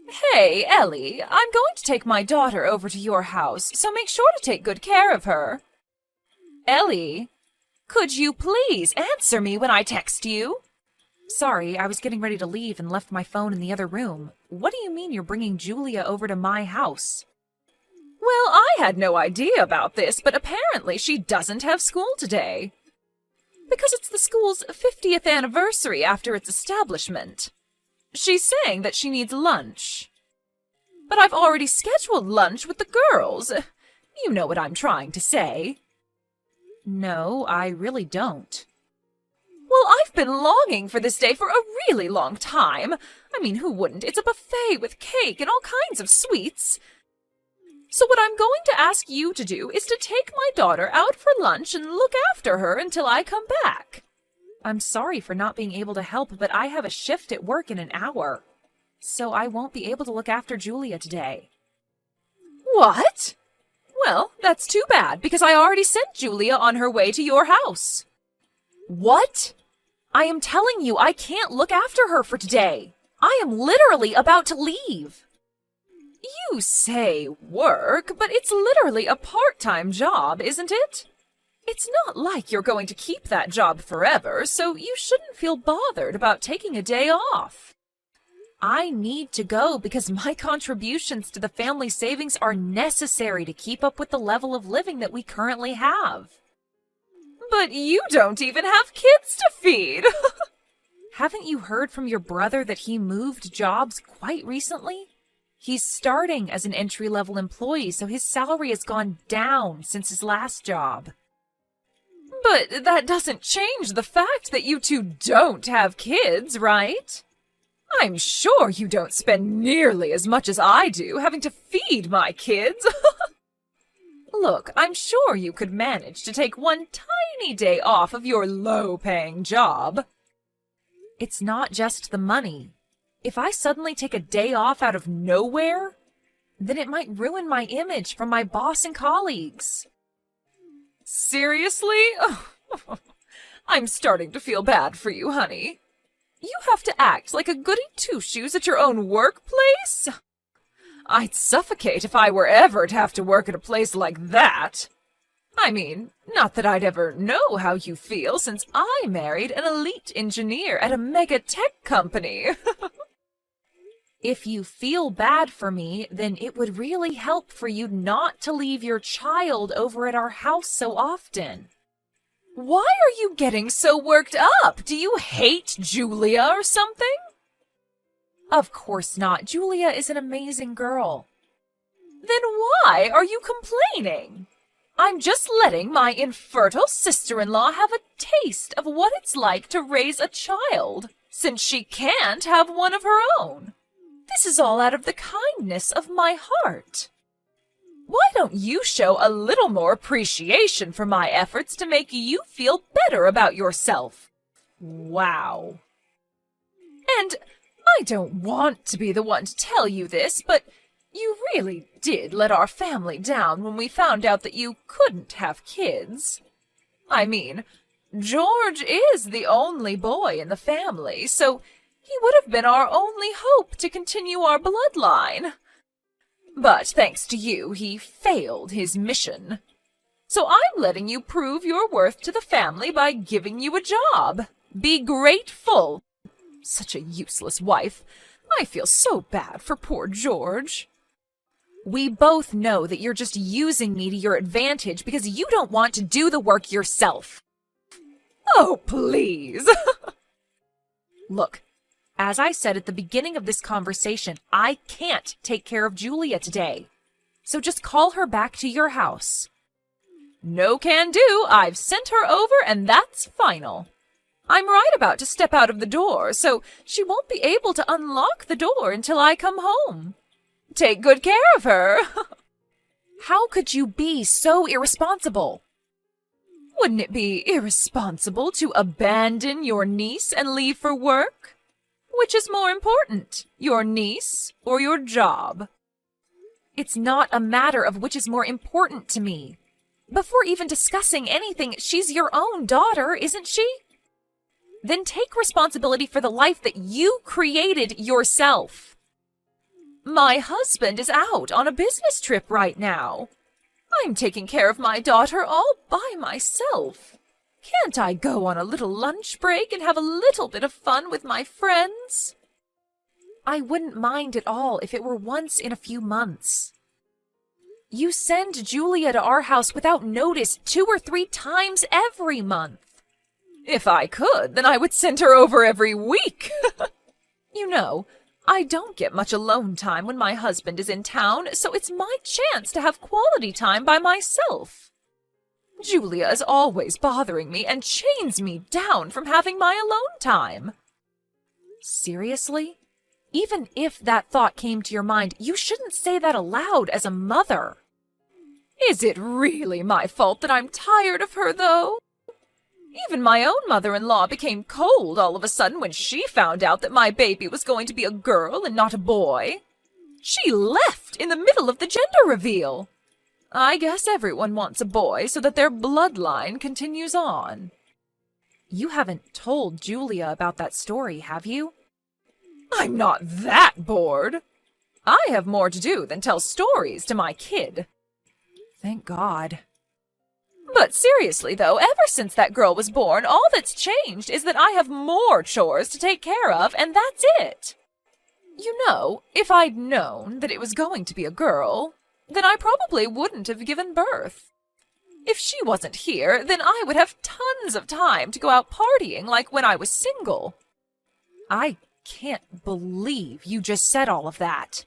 Hey, Ellie, I'm going to take my daughter over to your house, so make sure to take good care of her. Ellie, could you please answer me when I text you? Sorry, I was getting ready to leave and left my phone in the other room. What do you mean you're bringing Julia over to my house? Well, I had no idea about this, but apparently she doesn't have school today. Because it's the school's 50th anniversary after its establishment. She's saying that she needs lunch. But I've already scheduled lunch with the girls. You know what I'm trying to say. No, I really don't. Well, I've been longing for this day for a really long time. I mean, who wouldn't? It's a buffet with cake and all kinds of sweets. So what I'm going to ask you to do is to take my daughter out for lunch and look after her until I come back. I'm sorry for not being able to help, but I have a shift at work in an hour. So I won't be able to look after Julia today. What? Well, that's too bad, because I already sent Julia on her way to your house. What? I am telling you I can't look after her for today. I am literally about to leave. You say work, but it's literally a part-time job, isn't it? It's not like you're going to keep that job forever, so you shouldn't feel bothered about taking a day off. I need to go because my contributions to the family savings are necessary to keep up with the level of living that we currently have. But you don't even have kids to feed. Haven't you heard from your brother that he moved jobs quite recently? He's starting as an entry-level employee, so his salary has gone down since his last job. But that doesn't change the fact that you two don't have kids, right? I'm sure you don't spend nearly as much as I do having to feed my kids. Look, I'm sure you could manage to take one tiny day off of your low-paying job. It's not just the money. If I suddenly take a day off out of nowhere, then it might ruin my image from my boss and colleagues. Seriously? I'm starting to feel bad for you, honey. You have to act like a goody two-shoes at your own workplace? I'd suffocate if I were ever to have to work at a place like that. I mean, not that I'd ever know how you feel since I married an elite engineer at a mega tech company. If you feel bad for me, then it would really help for you not to leave your child over at our house so often. Why are you getting so worked up? Do you hate Julia or something? Of course not. Julia is an amazing girl. Then why are you complaining? I'm just letting my infertile sister-in-law have a taste of what it's like to raise a child, since she can't have one of her own. This is all out of the kindness of my heart. Why don't you show a little more appreciation for my efforts to make you feel better about yourself? Wow. And I don't want to be the one to tell you this, but you really did let our family down when we found out that you couldn't have kids. I mean, George is the only boy in the family, so he would have been our only hope to continue our bloodline. But thanks to you, he failed his mission. So I'm letting you prove your worth to the family by giving you a job. Be grateful. Such a useless wife. I feel so bad for poor George. We both know that you're just using me to your advantage because you don't want to do the work yourself. Oh, please. Look, as I said at the beginning of this conversation, I can't take care of Julia today. So just call her back to your house. No can do. I've sent her over and that's final. I'm right about to step out of the door, so she won't be able to unlock the door until I come home. Take good care of her. How could you be so irresponsible? Wouldn't it be irresponsible to abandon your niece and leave for work? Which is more important, your niece or your job? It's not a matter of which is more important to me. Before even discussing anything, she's your own daughter, isn't she? Then take responsibility for the life that you created yourself. My husband is out on a business trip right now. I'm taking care of my daughter all by myself. Can't I go on a little lunch break and have a little bit of fun with my friends? I wouldn't mind at all if it were once in a few months. You send Julia to our house without notice 2 or 3 times every month. If I could, then I would send her over every week. You know, I don't get much alone time when my husband is in town, so it's my chance to have quality time by myself. Julia is always bothering me and chains me down from having my alone time. Seriously? Even if that thought came to your mind, you shouldn't say that aloud as a mother. Is it really my fault that I'm tired of her, though? Even my own mother-in-law became cold all of a sudden when she found out that my baby was going to be a girl and not a boy. She left in the middle of the gender reveal. I guess everyone wants a boy so that their bloodline continues on. You haven't told Julia about that story, have you? I'm not that bored. I have more to do than tell stories to my kid. Thank God. But seriously, though, ever since that girl was born, all that's changed is that I have more chores to take care of, and that's it. You know, if I'd known that it was going to be a girl, then I probably wouldn't have given birth. If she wasn't here, then I would have tons of time to go out partying like when I was single. I can't believe you just said all of that.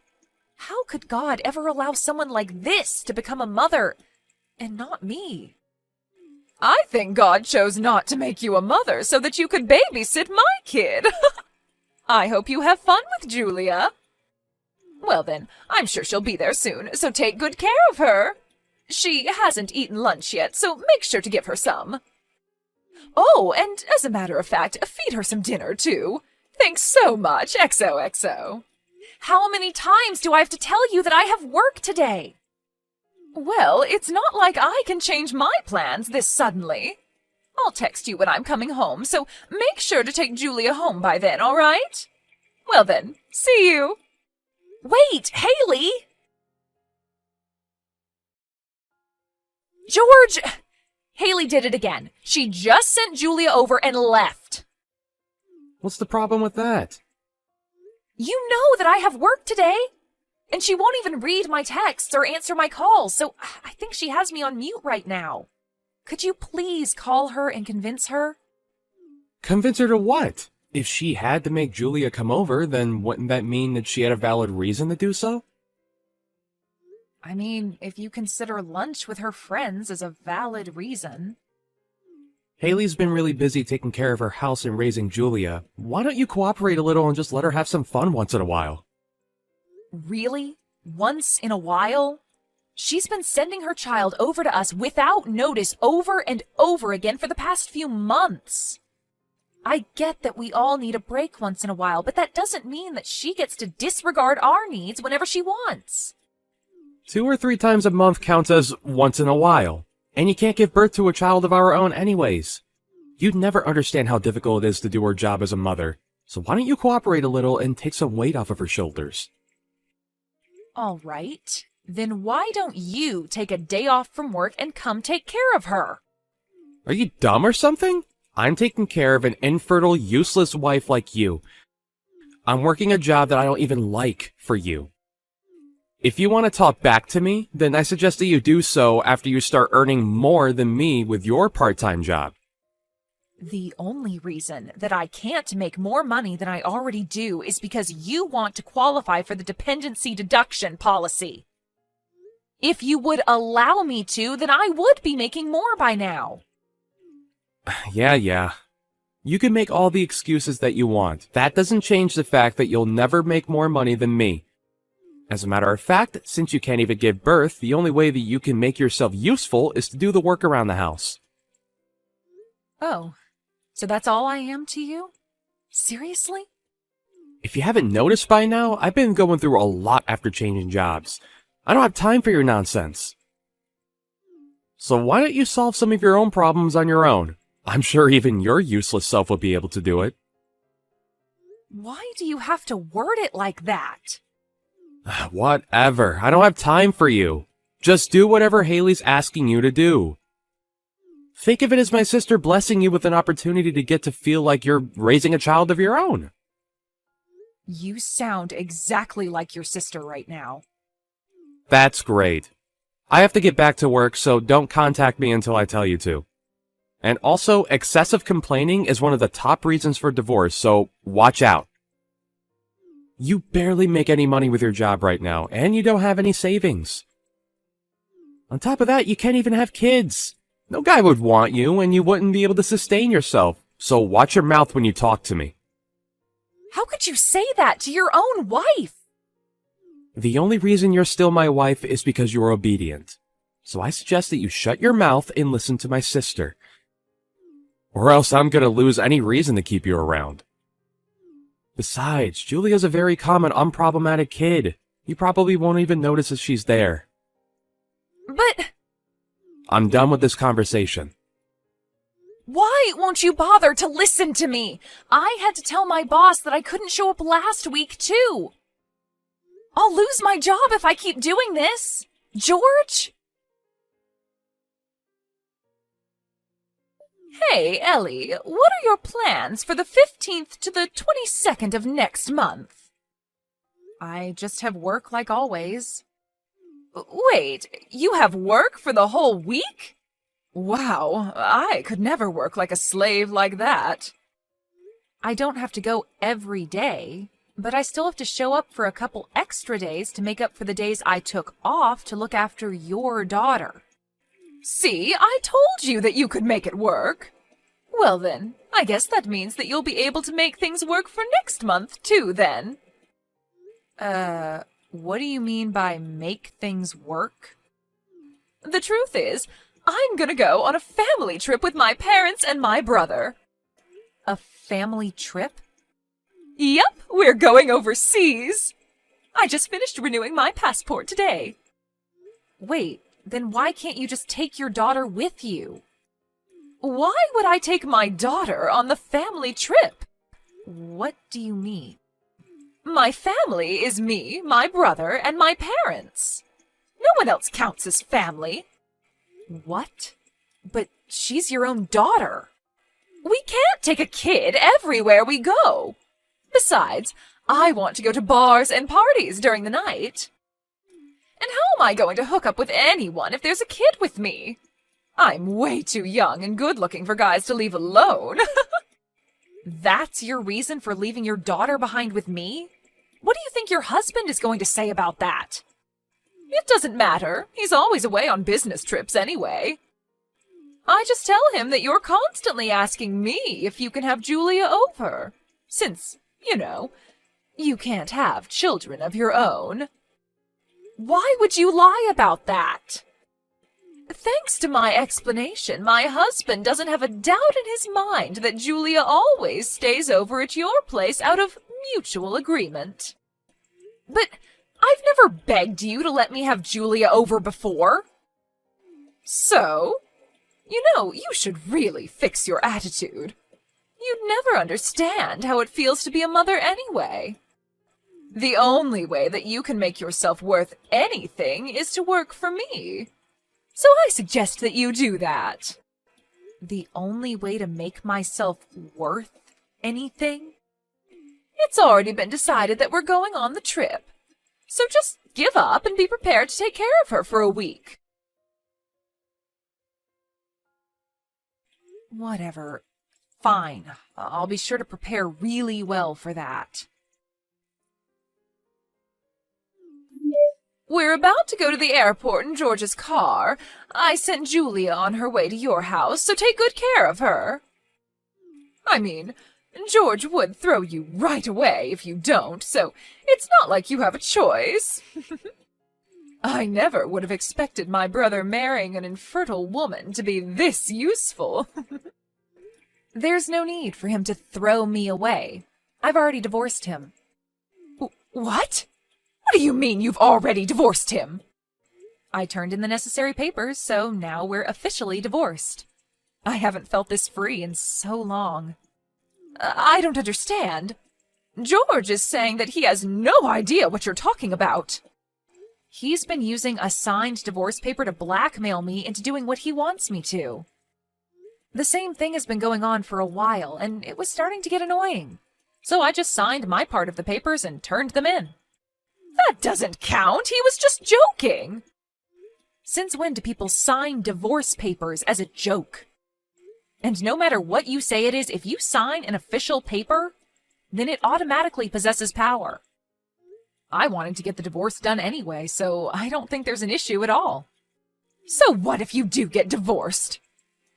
How could God ever allow someone like this to become a mother, and not me? I think God chose not to make you a mother so that you could babysit my kid. I hope you have fun with Julia. Well then, I'm sure she'll be there soon, so take good care of her. She hasn't eaten lunch yet, so make sure to give her some. Oh, and as a matter of fact, feed her some dinner, too. Thanks so much, XOXO. How many times do I have to tell you that I have work today? Well, it's not like I can change my plans this suddenly. I'll text you when I'm coming home, so make sure to take Julia home by then, all right? Well then, see you. Wait, Haley! George! Haley did it again. She just sent Julia over and left. What's the problem with that? You know that I have work today. And she won't even read my texts or answer my calls, so I think she has me on mute right now. Could you please call her and convince her? Convince her to what? If she had to make Julia come over, then wouldn't that mean that she had a valid reason to do so? I mean, if you consider lunch with her friends as a valid reason. Haley's been really busy taking care of her house and raising Julia. Why don't you cooperate a little and just let her have some fun once in a while? Really? Once in a while? She's been sending her child over to us without notice over and over again for the past few months. I get that we all need a break once in a while, but that doesn't mean that she gets to disregard our needs whenever she wants. 2 or 3 times a month counts as once in a while. And you can't give birth to a child of our own anyways. You'd never understand how difficult it is to do her job as a mother. So why don't you cooperate a little and take some weight off of her shoulders? All right. Then why don't you take a day off from work and come take care of her? Are you dumb or something? I'm taking care of an infertile, useless wife like you. I'm working a job that I don't even like for you. If you want to talk back to me, then I suggest that you do so after you start earning more than me with your part-time job. The only reason that I can't make more money than I already do is because you want to qualify for the dependency deduction policy. If you would allow me to, then I would be making more by now. Yeah. You can make all the excuses that you want. That doesn't change the fact that you'll never make more money than me. As a matter of fact, since you can't even give birth, the only way that you can make yourself useful is to do the work around the house. Oh, so that's all I am to you? Seriously? If you haven't noticed by now, I've been going through a lot after changing jobs. I don't have time for your nonsense. So why don't you solve some of your own problems on your own? I'm sure even your useless self will be able to do it. Why do you have to word it like that? Whatever. I don't have time for you. Just do whatever Haley's asking you to do. Think of it as my sister blessing you with an opportunity to get to feel like you're raising a child of your own. You sound exactly like your sister right now. That's great. I have to get back to work, so don't contact me until I tell you to. And also, excessive complaining is one of the top reasons for divorce, so watch out. You barely make any money with your job right now, and you don't have any savings. On top of that, you can't even have kids. No guy would want you, and you wouldn't be able to sustain yourself, so watch your mouth when you talk to me. How could you say that to your own wife? The only reason you're still my wife is because you're obedient. So I suggest that you shut your mouth and listen to my sister. Or else I'm gonna lose any reason to keep you around. Besides, Julia's a very common, unproblematic kid. You probably won't even notice if she's there. But... I'm done with this conversation. Why won't you bother to listen to me? I had to tell my boss that I couldn't show up last week, too. I'll lose my job if I keep doing this. George? Hey, Ellie, what are your plans for the 15th to the 22nd of next month? I just have work like always. Wait, you have work for the whole week? Wow, I could never work like a slave like that. I don't have to go every day, but I still have to show up for a couple extra days to make up for the days I took off to look after your daughter. See, I told you that you could make it work. Well then, I guess that means that you'll be able to make things work for next month too, then. What do you mean by make things work? The truth is, I'm gonna go on a family trip with my parents and my brother. A family trip? Yep, we're going overseas. I just finished renewing my passport today. Wait, then why can't you just take your daughter with you? Why would I take my daughter on the family trip? What do you mean? My family is me, my brother, and my parents. No one else counts as family. What? But she's your own daughter. We can't take a kid everywhere we go. Besides, I want to go to bars and parties during the night. And how am I going to hook up with anyone if there's a kid with me? I'm way too young and good-looking for guys to leave alone. That's your reason for leaving your daughter behind with me? What do you think your husband is going to say about that? It doesn't matter. He's always away on business trips anyway. I just tell him that you're constantly asking me if you can have Julia over, since, you know, you can't have children of your own. Why would you lie about that? Thanks to my explanation, my husband doesn't have a doubt in his mind that Julia always stays over at your place out of mutual agreement. But I've never begged you to let me have Julia over before. So, you know, you should really fix your attitude. You'd never understand how it feels to be a mother anyway. The only way that you can make yourself worth anything is to work for me. So I suggest that you do that. The only way to make myself worth anything? It's already been decided that we're going on the trip. So just give up and be prepared to take care of her for a week. Whatever. Fine. I'll be sure to prepare really well for that. We're about to go to the airport in George's car. I sent Julia on her way to your house, so take good care of her. I mean, George would throw you right away if you don't, so it's not like you have a choice. I never would have expected my brother marrying an infertile woman to be this useful. There's no need for him to throw me away. I've already divorced him. What? What do you mean you've already divorced him? I turned in the necessary papers, so now we're officially divorced. I haven't felt this free in so long. I don't understand. George is saying that he has no idea what you're talking about. He's been using a signed divorce paper to blackmail me into doing what he wants me to. The same thing has been going on for a while, and it was starting to get annoying. So I just signed my part of the papers and turned them in. That doesn't count. He was just joking. Since when do people sign divorce papers as a joke? And no matter what you say it is, if you sign an official paper, then it automatically possesses power. I wanted to get the divorce done anyway, so I don't think there's an issue at all. So what if you do get divorced?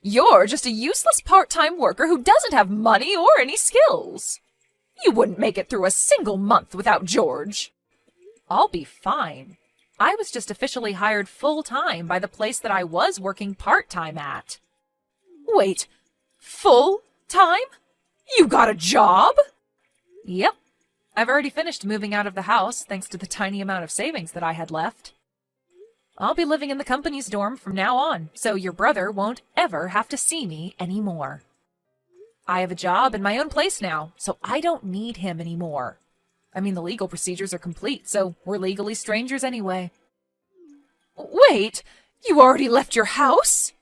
You're just a useless part-time worker who doesn't have money or any skills. You wouldn't make it through a single month without George. I'll be fine. I was just officially hired full-time by the place that I was working part-time at. Wait, full-time? You got a job? Yep. I've already finished moving out of the house thanks to the tiny amount of savings that I had left. I'll be living in the company's dorm from now on, so your brother won't ever have to see me anymore. I have a job in my own place now, so I don't need him anymore. I mean, the legal procedures are complete, so we're legally strangers anyway. Wait, you already left your house?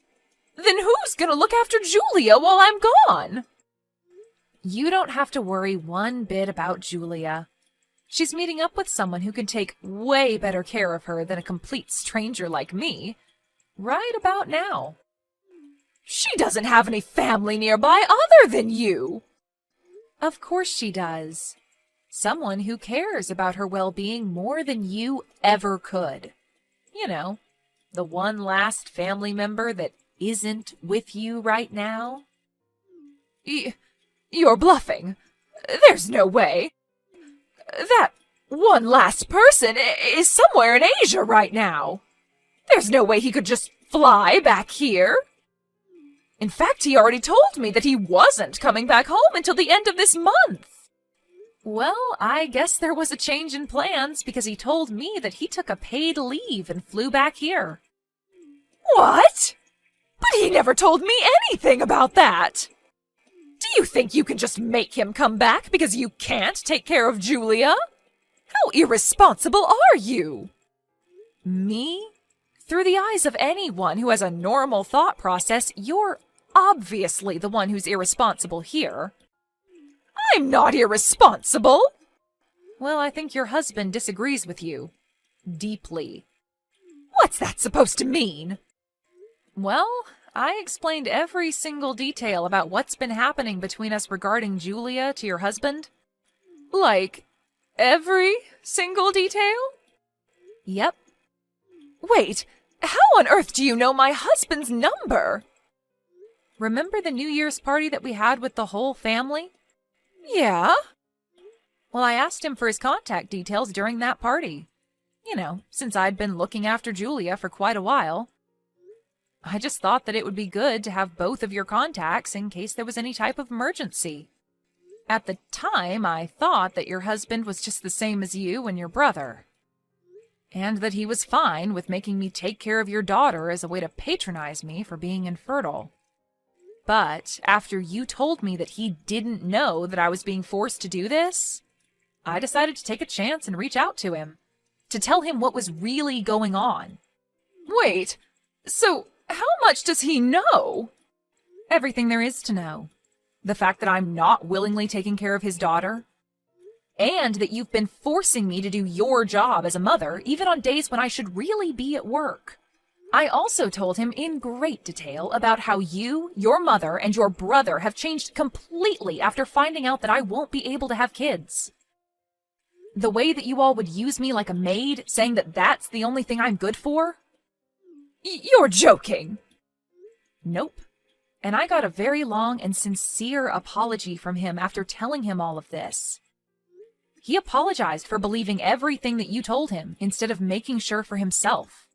Then who's gonna look after Julia while I'm gone? You don't have to worry one bit about Julia. She's meeting up with someone who can take way better care of her than a complete stranger like me, right about now. She doesn't have any family nearby other than you. Of course she does. Someone who cares about her well-being more than you ever could. You know, the one last family member that isn't with you right now. You're bluffing. There's no way. That one last person is somewhere in Asia right now. There's no way he could just fly back here. In fact, he already told me that he wasn't coming back home until the end of this month. Well, I guess there was a change in plans because he told me that he took a paid leave and flew back here. What? But he never told me anything about that. Do you think you can just make him come back because you can't take care of Julia? How irresponsible are you? Me? Through the eyes of anyone who has a normal thought process, you're obviously the one who's irresponsible here. I'm not irresponsible. Well, I think your husband disagrees with you. Deeply. What's that supposed to mean? Well, I explained every single detail about what's been happening between us regarding Julia to your husband. Like, every single detail? Yep. Wait, how on earth do you know my husband's number? Remember the New Year's party that we had with the whole family? Yeah. Well, I asked him for his contact details during that party. You know, since I'd been looking after Julia for quite a while. I just thought that it would be good to have both of your contacts in case there was any type of emergency. At the time, I thought that your husband was just the same as you and your brother. And that he was fine with making me take care of your daughter as a way to patronize me for being infertile. But after you told me that he didn't know that I was being forced to do this, I decided to take a chance and reach out to him, to tell him what was really going on. Wait, so how much does he know? Everything there is to know. The fact that I'm not willingly taking care of his daughter. And that you've been forcing me to do your job as a mother, even on days when I should really be at work. I also told him in great detail about how you, your mother, and your brother have changed completely after finding out that I won't be able to have kids. The way that you all would use me like a maid, saying that that's the only thing I'm good for? You're joking. Nope. And I got a very long and sincere apology from him after telling him all of this. He apologized for believing everything that you told him instead of making sure for himself.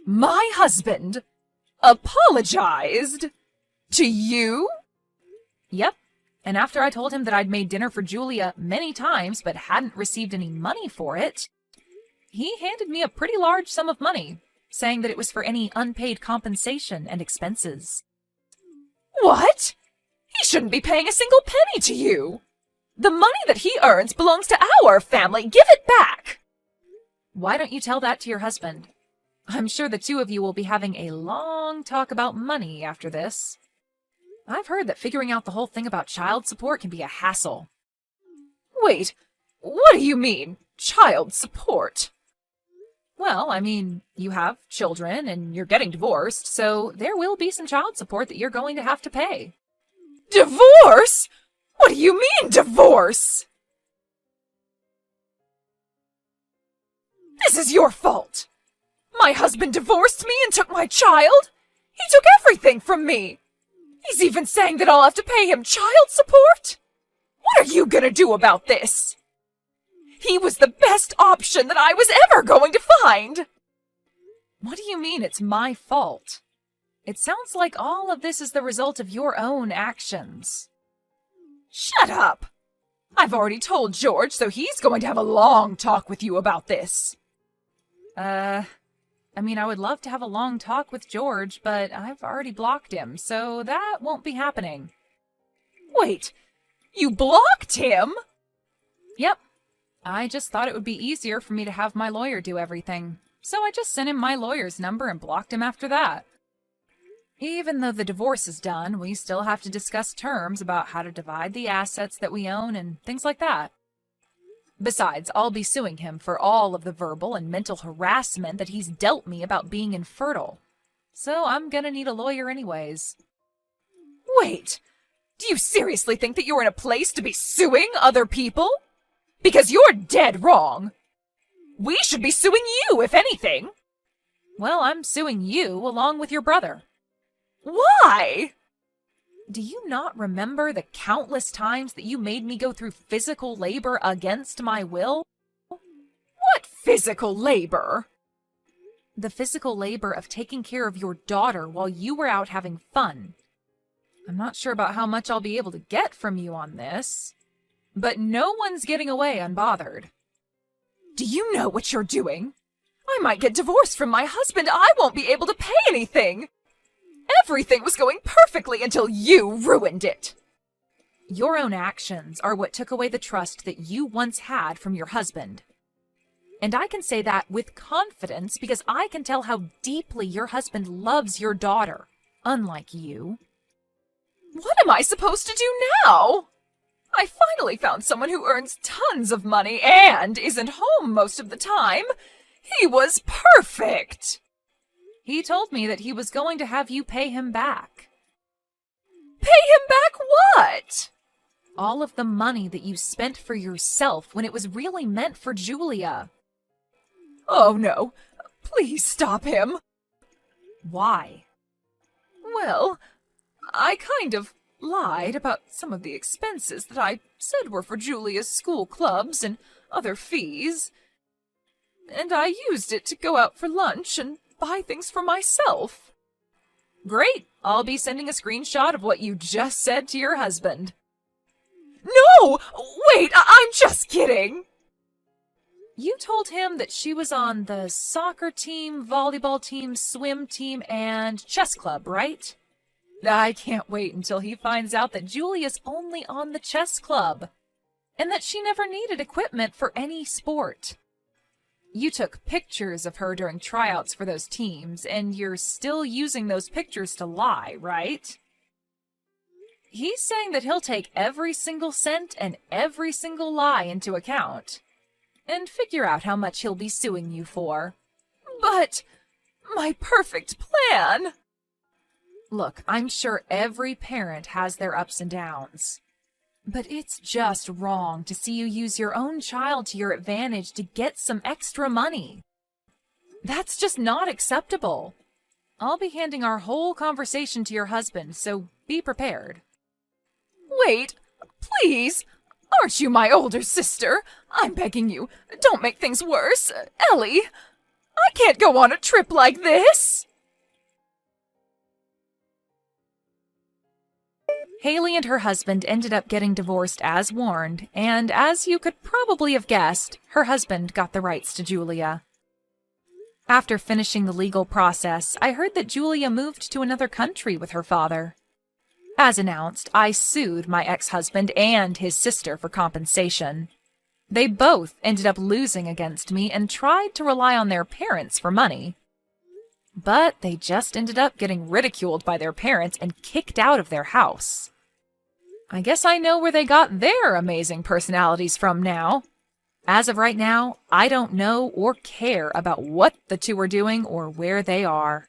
My husband apologized to you? Yep. And after I told him that I'd made dinner for Julia many times but hadn't received any money for it, he handed me a pretty large sum of money, saying that it was for any unpaid compensation and expenses. What? He shouldn't be paying a single penny to you. The money that he earns belongs to our family. Give it back! Why don't you tell that to your husband? I'm sure the two of you will be having a long talk about money after this. I've heard that figuring out the whole thing about child support can be a hassle. Wait, what do you mean, child support? Well, I mean, you have children and you're getting divorced, so there will be some child support that you're going to have to pay. Divorce? What do you mean, divorce? This is your fault. My husband divorced me and took my child. He took everything from me. He's even saying that I'll have to pay him child support. What are you gonna do about this? He was the best option that I was ever going to find. What do you mean it's my fault? It sounds like all of this is the result of your own actions. Shut up! I've already told George, so he's going to have a long talk with you about this. I mean, I would love to have a long talk with George, but I've already blocked him, so that won't be happening. Wait, you blocked him? Yep. I just thought it would be easier for me to have my lawyer do everything, so I just sent him my lawyer's number and blocked him after that. Even though the divorce is done, we still have to discuss terms about how to divide the assets that we own and things like that. Besides, I'll be suing him for all of the verbal and mental harassment that he's dealt me about being infertile. So I'm gonna need a lawyer anyways. Wait, do you seriously think that you're in a place to be suing other people? Because you're dead wrong. We should be suing you, if anything. Well, I'm suing you along with your brother. Why? Do you not remember the countless times that you made me go through physical labor against my will? What physical labor? The physical labor of taking care of your daughter while you were out having fun. I'm not sure about how much I'll be able to get from you on this, but no one's getting away unbothered. Do you know what you're doing? I might get divorced from my husband. I won't be able to pay anything. Everything was going perfectly until you ruined it. Your own actions are what took away the trust that you once had from your husband. And I can say that with confidence because I can tell how deeply your husband loves your daughter, unlike you. What am I supposed to do now? I finally found someone who earns tons of money and isn't home most of the time. He was perfect. He told me that he was going to have you pay him back. Pay him back what? All of the money that you spent for yourself when it was really meant for Julia. Oh no, please stop him. Why? Well, I kind of lied about some of the expenses that I said were for Julia's school clubs and other fees. And I used it to go out for lunch and buy things for myself. Great, I'll be sending a screenshot of what you just said to your husband. No! Wait, I'm just kidding! You told him that she was on the soccer team, volleyball team, swim team, and chess club, right? I can't wait until he finds out that Julia's only on the chess club, and that she never needed equipment for any sport. You took pictures of her during tryouts for those teams, and you're still using those pictures to lie, right? He's saying that he'll take every single cent and every single lie into account, and figure out how much he'll be suing you for. But my perfect plan! Look, I'm sure every parent has their ups and downs. But it's just wrong to see you use your own child to your advantage to get some extra money. That's just not acceptable. I'll be handing our whole conversation to your husband, so be prepared. Wait, please! Aren't you my older sister? I'm begging you, don't make things worse. Ellie, I can't go on a trip like this! Haley and her husband ended up getting divorced as warned, and as you could probably have guessed, her husband got the rights to Julia. After finishing the legal process, I heard that Julia moved to another country with her father. As announced, I sued my ex-husband and his sister for compensation. They both ended up losing against me and tried to rely on their parents for money. But they just ended up getting ridiculed by their parents and kicked out of their house. I guess I know where they got their amazing personalities from now. As of right now, I don't know or care about what the two are doing or where they are.